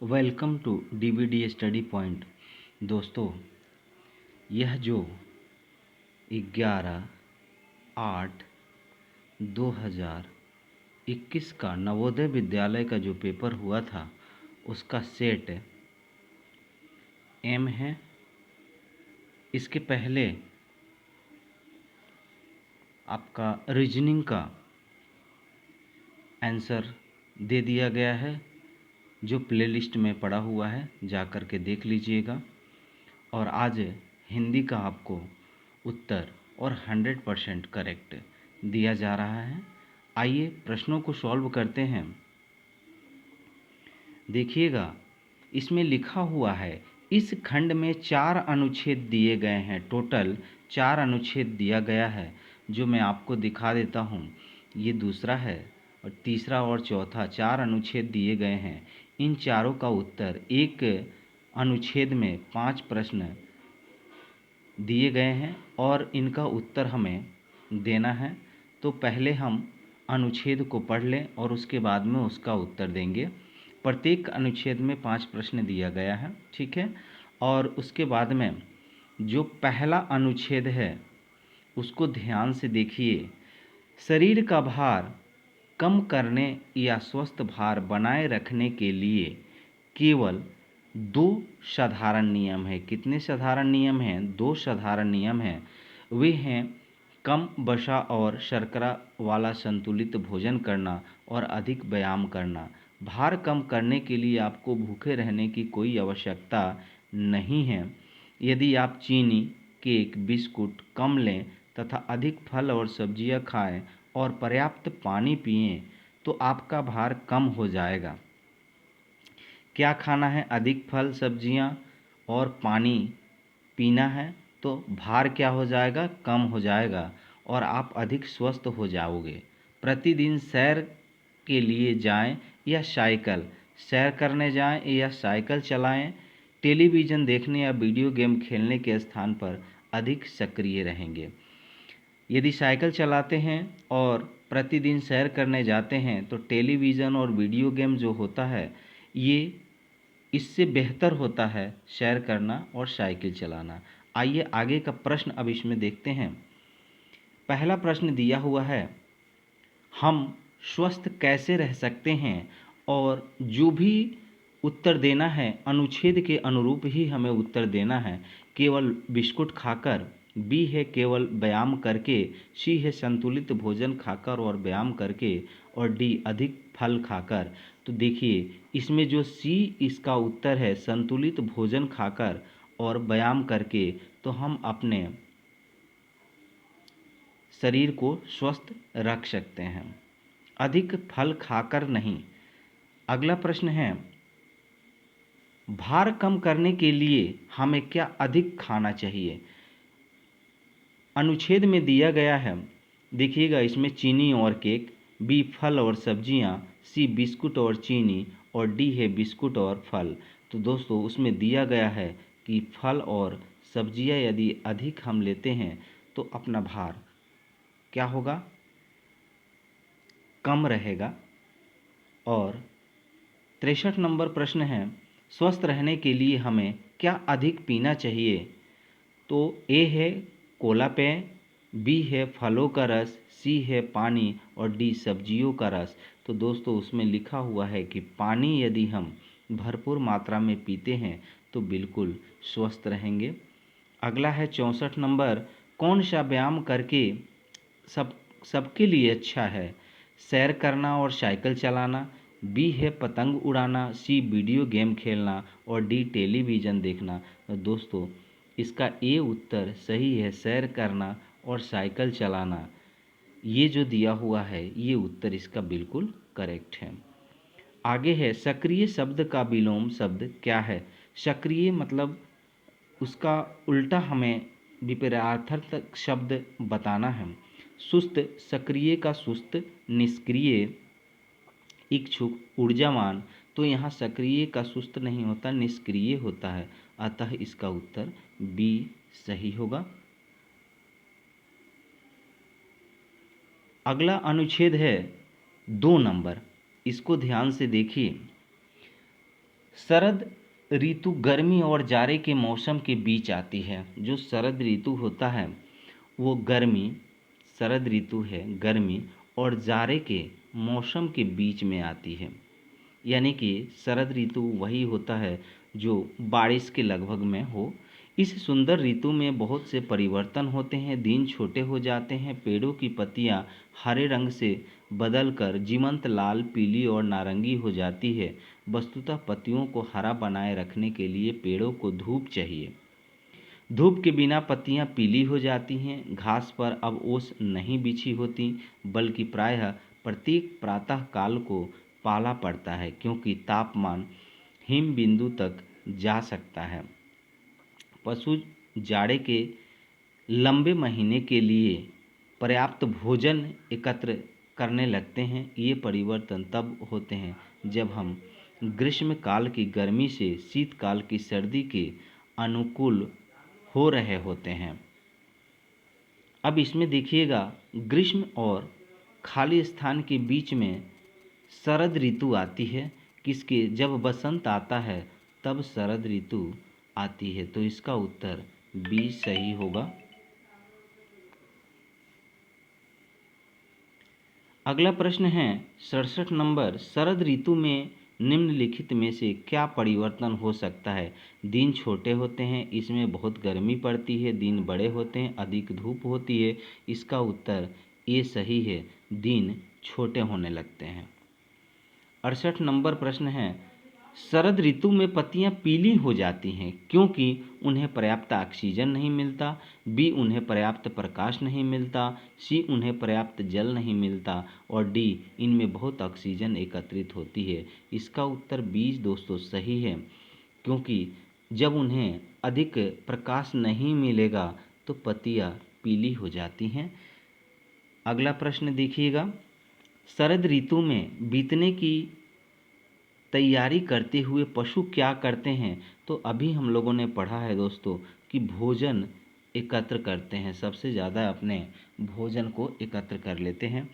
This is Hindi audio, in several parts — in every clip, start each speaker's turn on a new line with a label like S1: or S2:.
S1: Welcome to DVD study point. दोस्तों, यह जो 11/8/2021 का नवोदय विद्यालय का जो पेपर हुआ था उसका सेट एम है। इसके पहले आपका रीजनिंग का आंसर दे दिया गया है, जो प्लेलिस्ट में पड़ा हुआ है, जा कर के देख लीजिएगा। और आज हिंदी का आपको उत्तर और 100% करेक्ट दिया जा रहा है। आइए प्रश्नों को सॉल्व करते हैं। देखिएगा, इसमें लिखा हुआ है इस खंड में 4 अनुच्छेद दिए गए हैं। टोटल 4 अनुच्छेद दिया गया है, जो मैं आपको दिखा देता हूँ। ये दूसरा है और तीसरा और चौथा 4 अनुच्छेद दिए गए हैं। इन चारों का उत्तर, एक अनुच्छेद में 5 प्रश्न दिए गए हैं और इनका उत्तर हमें देना है। तो पहले हम अनुच्छेद को पढ़ लें और उसके बाद में उसका उत्तर देंगे। प्रत्येक अनुच्छेद में 5 प्रश्न दिया गया है, ठीक है। और उसके बाद में जो पहला अनुच्छेद है उसको ध्यान से देखिए। शरीर का भार कम करने या स्वस्थ भार बनाए रखने के लिए केवल 2 साधारण नियम है। कितने साधारण नियम हैं? 2 साधारण नियम हैं। वे हैं कम वसा और शर्करा वाला संतुलित भोजन करना और अधिक व्यायाम करना। भार कम करने के लिए आपको भूखे रहने की कोई आवश्यकता नहीं है। यदि आप चीनी, केक, बिस्कुट कम लें तथा अधिक फल और सब्जियां खाएं और पर्याप्त पानी पिएं तो आपका भार कम हो जाएगा। क्या खाना है? अधिक फल, सब्जियां और पानी पीना है, तो भार क्या हो जाएगा? कम हो जाएगा और आप अधिक स्वस्थ हो जाओगे। प्रतिदिन सैर के लिए जाएं या साइकिल सैर करने जाएं या साइकिल चलाएं। टेलीविज़न देखने या वीडियो गेम खेलने के स्थान पर अधिक सक्रिय रहेंगे। यदि साइकिल चलाते हैं और प्रतिदिन सैर करने जाते हैं तो टेलीविज़न और वीडियो गेम जो होता है, ये इससे बेहतर होता है सैर करना और साइकिल चलाना। आइए आगे का प्रश्न अब इसमें देखते हैं। पहला प्रश्न दिया हुआ है, हम स्वस्थ कैसे रह सकते हैं? और जो भी उत्तर देना है अनुच्छेद के अनुरूप ही हमें उत्तर देना है। केवल बिस्कुट खाकर, बी है केवल व्यायाम करके, सी है संतुलित भोजन खाकर और व्यायाम करके, और डी अधिक फल खाकर। तो देखिए, इसमें जो सी इसका उत्तर है संतुलित भोजन खाकर और व्यायाम करके, तो हम अपने शरीर को स्वस्थ रख सकते हैं, अधिक फल खाकर नहीं। अगला प्रश्न है, भार कम करने के लिए हमें क्या अधिक खाना चाहिए? अनुच्छेद में दिया गया है, देखिएगा, इसमें चीनी और केक, बी फल और सब्जियां, सी बिस्कुट और चीनी, और डी है बिस्कुट और फल। तो दोस्तों, उसमें दिया गया है कि फल और सब्जियां यदि अधिक हम लेते हैं तो अपना भार क्या होगा? कम रहेगा। और 63 नंबर प्रश्न है, स्वस्थ रहने के लिए हमें क्या अधिक पीना चाहिए? तो ए है कोला पेय, बी है फलों का रस, सी है पानी, और डी सब्जियों का रस। तो दोस्तों, उसमें लिखा हुआ है कि पानी यदि हम भरपूर मात्रा में पीते हैं तो बिल्कुल स्वस्थ रहेंगे। अगला है 64 नंबर, कौन सा व्यायाम करके सबके लिए अच्छा है? सैर करना और साइकिल चलाना, बी है पतंग उड़ाना, सी वीडियो गेम खेलना, और डी टेलीविज़न देखना। तो दोस्तों, इसका ए उत्तर सही है, सैर करना और साइकिल चलाना। ये जो दिया हुआ है ये उत्तर इसका बिल्कुल करेक्ट है। आगे है, सक्रिय शब्द का विलोम शब्द क्या है? सक्रिय मतलब उसका उल्टा हमें विपरीतार्थक शब्द बताना है। सुस्त, सक्रिय का सुस्त, निष्क्रिय, इच्छुक, ऊर्जावान। तो यहाँ सक्रिय का सुस्त नहीं होता, निष्क्रिय होता है। अतः इसका उत्तर बी सही होगा। अगला अनुच्छेद है 2 नंबर, इसको ध्यान से देखिए। शरद ऋतु गर्मी और जाड़े के मौसम के बीच आती है। जो शरद ऋतु होता है वो शरद ऋतु है गर्मी और जाड़े के मौसम के बीच में आती है। यानी कि शरद ऋतु वही होता है जो बारिश के लगभग में हो। इस सुंदर ऋतु में बहुत से परिवर्तन होते हैं, दिन छोटे हो जाते हैं, पेड़ों की पत्तियां हरे रंग से बदलकर जीवंत लाल, पीली और नारंगी हो जाती है। वस्तुतः पत्तियों को हरा बनाए रखने के लिए पेड़ों को धूप चाहिए। धूप के बिना पत्तियां पीली हो जाती हैं। घास पर अब ओस नहीं बिछी होती, बल्कि प्रायः प्रत्येक प्रातः काल को पाला पड़ता है, क्योंकि तापमान हिम बिंदु तक जा सकता है। पशु जाड़े के लंबे महीने के लिए पर्याप्त भोजन एकत्र करने लगते हैं। ये परिवर्तन तब होते हैं जब हम ग्रीष्मकाल की गर्मी से शीतकाल की सर्दी के अनुकूल हो रहे होते हैं। अब इसमें देखिएगा, ग्रीष्म और खाली स्थान के बीच में शरद ऋतु आती है। किसके? जब बसंत आता है तब शरद ऋतु आती है। तो इसका उत्तर बी सही होगा। अगला प्रश्न है 67 नंबर, शरद ऋतु में निम्नलिखित में से क्या परिवर्तन हो सकता है? दिन छोटे होते हैं, इसमें बहुत गर्मी पड़ती है। दिन बड़े होते हैं, अधिक धूप होती है। इसका उत्तर ए सही है, दिन छोटे होने लगते हैं। 68 नंबर प्रश्न है, शरद ऋतु में पत्तियां पीली हो जाती हैं क्योंकि उन्हें पर्याप्त ऑक्सीजन नहीं मिलता, बी उन्हें पर्याप्त प्रकाश नहीं मिलता, सी उन्हें पर्याप्त जल नहीं मिलता और डी इनमें बहुत ऑक्सीजन एकत्रित होती है। इसका उत्तर बी दोस्तों सही है, क्योंकि जब उन्हें अधिक प्रकाश नहीं मिलेगा तो पत्तियां पीली हो जाती हैं। अगला प्रश्न देखिएगा, शरद ऋतु में बीतने की तैयारी करते हुए पशु क्या करते हैं? तो अभी हम लोगों ने पढ़ा है दोस्तों कि भोजन एकत्र करते हैं, सबसे ज़्यादा अपने भोजन को एकत्र कर लेते हैं।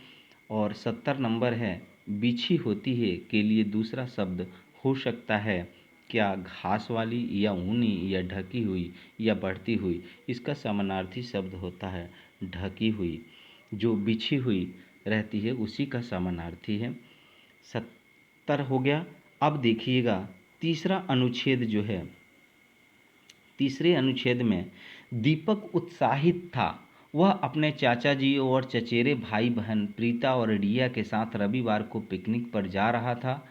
S1: और 70 नंबर है, बिछी होती है के लिए दूसरा शब्द हो सकता है क्या? घास वाली या ऊनी या ढकी हुई या बढ़ती हुई। इसका समानार्थी शब्द होता है ढकी हुई। जो बिछी हुई रहती है उसी का समानार्थी है। 70 हो गया। अब देखिएगा तीसरा अनुच्छेद जो है, तीसरे अनुच्छेद में दीपक उत्साहित था। वह अपने चाचा जी और चचेरे भाई बहन प्रीता और रिया के साथ रविवार को पिकनिक पर जा रहा था।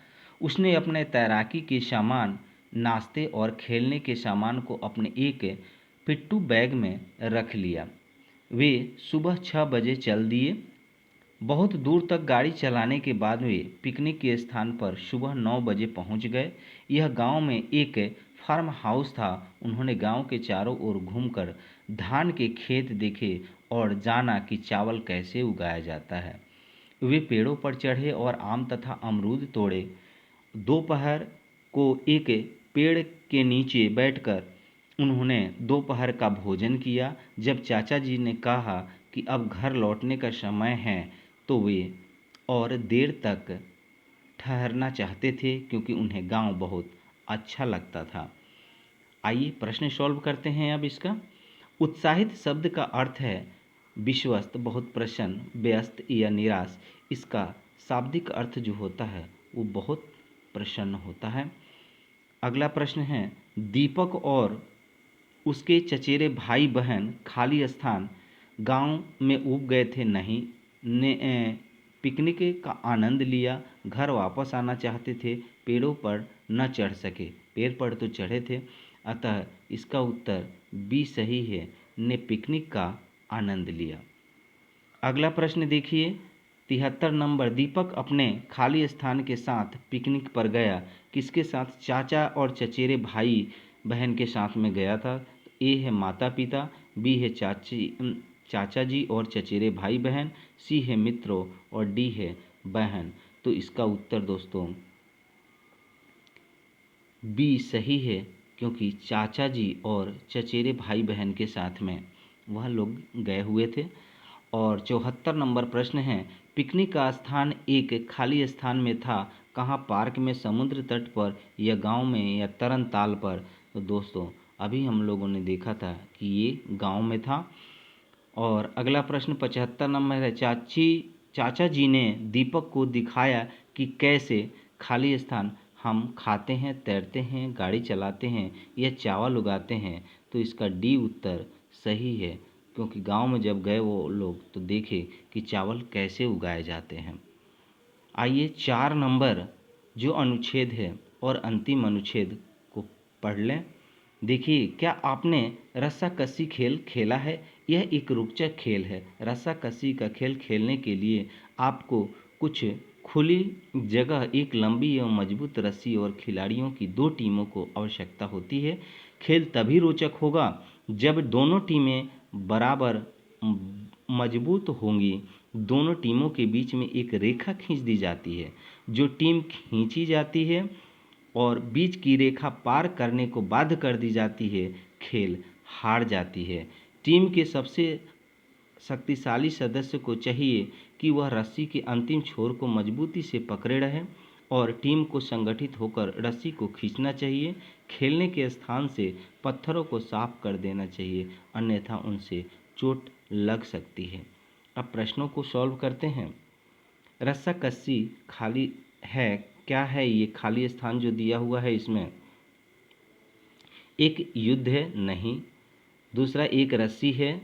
S1: उसने अपने तैराकी के सामान, नाश्ते और खेलने के सामान को अपने एक पिट्ठू बैग में रख लिया। वे सुबह 6 बजे चल दिए। बहुत दूर तक गाड़ी चलाने के बाद वे पिकनिक के स्थान पर सुबह 9 बजे पहुंच गए। यह गांव में एक फार्म हाउस था। उन्होंने गांव के चारों ओर घूमकर धान के खेत देखे और जाना कि चावल कैसे उगाया जाता है। वे पेड़ों पर चढ़े और आम तथा अमरूद तोड़े। दोपहर को एक पेड़ के नीचे बैठकर उन्होंने दोपहर का भोजन किया। जब चाचा जी ने कहा कि अब घर लौटने का समय है तो वे और देर तक ठहरना चाहते थे, क्योंकि उन्हें गांव बहुत अच्छा लगता था। आइए प्रश्न सॉल्व करते हैं अब इसका। उत्साहित शब्द का अर्थ है विश्वस्त, बहुत प्रसन्न, व्यस्त या निराश। इसका शाब्दिक अर्थ जो होता है वो बहुत प्रसन्न होता है। अगला प्रश्न है, दीपक और उसके चचेरे भाई बहन खाली स्थान गांव में उब गए थे नहीं, ने पिकनिक का आनंद लिया, घर वापस आना चाहते थे, पेड़ों पर न चढ़ सके। पेड़ पर तो चढ़े थे, अतः इसका उत्तर बी सही है, ने पिकनिक का आनंद लिया। अगला प्रश्न देखिए 73 नंबर, दीपक अपने खाली स्थान के साथ पिकनिक पर गया। किसके साथ? चाचा और चचेरे भाई बहन के साथ में गया था। ए है माता पिता, बी है चाचा जी और चचेरे भाई बहन, सी है मित्रों और डी है बहन। तो इसका उत्तर दोस्तों बी सही है, क्योंकि चाचा जी और चचेरे भाई बहन के साथ में वह लोग गए हुए थे। और 74 नंबर प्रश्न है, पिकनिक का स्थान एक खाली स्थान में था कहाँ पार्क में, समुद्र तट पर, या गांव में, या तरन ताल पर। तो दोस्तों अभी हम लोगों ने देखा था कि ये गांव में था। और अगला प्रश्न 75 नंबर है, चाचा जी ने दीपक को दिखाया कि कैसे खाली स्थान हम खाते हैं, तैरते हैं, गाड़ी चलाते हैं या चावल उगाते हैं। तो इसका डी उत्तर सही है, क्योंकि गांव में जब गए वो लोग तो देखे कि चावल कैसे उगाए जाते हैं। आइए 4 नंबर जो अनुच्छेद है और अंतिम अनुच्छेद को पढ़ लें। देखिए, क्या आपने रस्साकसी खेल खेला है? यह एक रोचक खेल है। रस्साकसी का खेल खेलने के लिए आपको कुछ खुली जगह, एक लंबी एवं मजबूत रस्सी और खिलाड़ियों की 2 टीमों को आवश्यकता होती है। खेल तभी रोचक होगा जब दोनों टीमें बराबर मजबूत होंगी। दोनों टीमों के बीच में एक रेखा खींच दी जाती है। जो टीम खींची जाती है और बीच की रेखा पार करने को बाध्य कर दी जाती है, खेल हार जाती है। टीम के सबसे शक्तिशाली सदस्य को चाहिए कि वह रस्सी के अंतिम छोर को मजबूती से पकड़े रहे और टीम को संगठित होकर रस्सी को खींचना चाहिए। खेलने के स्थान से पत्थरों को साफ कर देना चाहिए, अन्यथा उनसे चोट लग सकती है। अब प्रश्नों को सॉल्व करते हैं। रस्साकसी खाली है, क्या है ये खाली स्थान जो दिया हुआ है इसमें? एक युद्ध है? नहीं। दूसरा एक रस्सी है?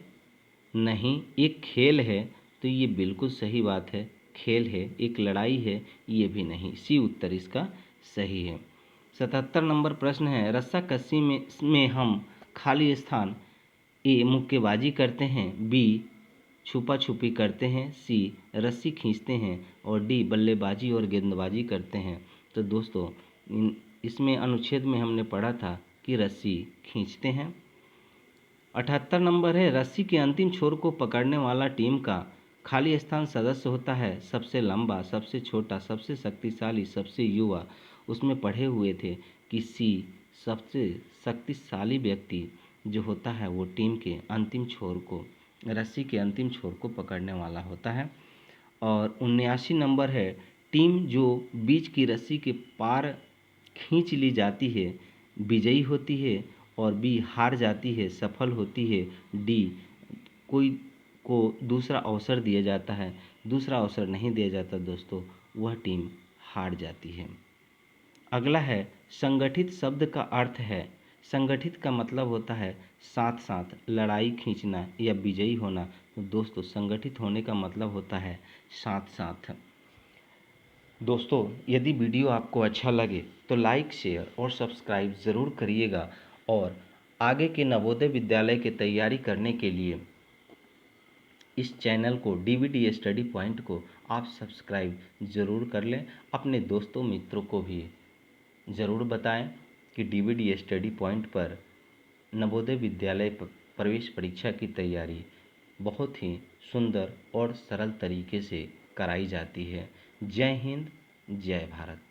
S1: नहीं। एक खेल है? तो ये बिल्कुल सही बात है, खेल है। एक लड़ाई है? ये भी नहीं। सी उत्तर इसका सही है। 77 नंबर प्रश्न है, रस्साकसी में हम खाली स्थान ए मुक्केबाजी करते हैं, बी छुपा छुपी करते हैं, सी रस्सी खींचते हैं और डी बल्लेबाजी और गेंदबाजी करते हैं। तो दोस्तों इसमें अनुच्छेद में हमने पढ़ा था कि रस्सी खींचते हैं। 78 नंबर है, रस्सी के अंतिम छोर को पकड़ने वाला टीम का खाली स्थान सदस्य होता है सबसे लंबा, सबसे छोटा, सबसे शक्तिशाली, सबसे युवा। उसमें पढ़े हुए थे कि सी सबसे शक्तिशाली व्यक्ति जो होता है वो टीम के अंतिम छोर को, रस्सी के अंतिम छोर को पकड़ने वाला होता है। और 79 नंबर है, टीम जो बीच की रस्सी के पार खींच ली जाती है विजयी होती है और बी हार जाती है, सफल होती है, डी कोई को दूसरा अवसर दिया जाता है। दूसरा अवसर नहीं दिया जाता दोस्तों, वह टीम हार जाती है। अगला है, संगठित शब्द का अर्थ है। संगठित का मतलब होता है साथ साथ, लड़ाई खींचना या विजयी होना। तो दोस्तों संगठित होने का मतलब होता है साथ साथ। दोस्तों यदि वीडियो आपको अच्छा लगे तो लाइक, शेयर और सब्सक्राइब ज़रूर करिएगा। और आगे के नवोदय विद्यालय की तैयारी करने के लिए इस चैनल को, डीवीडी स्टडी पॉइंट को आप सब्सक्राइब ज़रूर कर लें। अपने दोस्तों मित्रों को भी ज़रूर बताएं कि डीवीडी स्टडी पॉइंट पर नवोदय विद्यालय प्रवेश परीक्षा की तैयारी बहुत ही सुंदर और सरल तरीके से कराई जाती है। जय हिंद, जय भारत।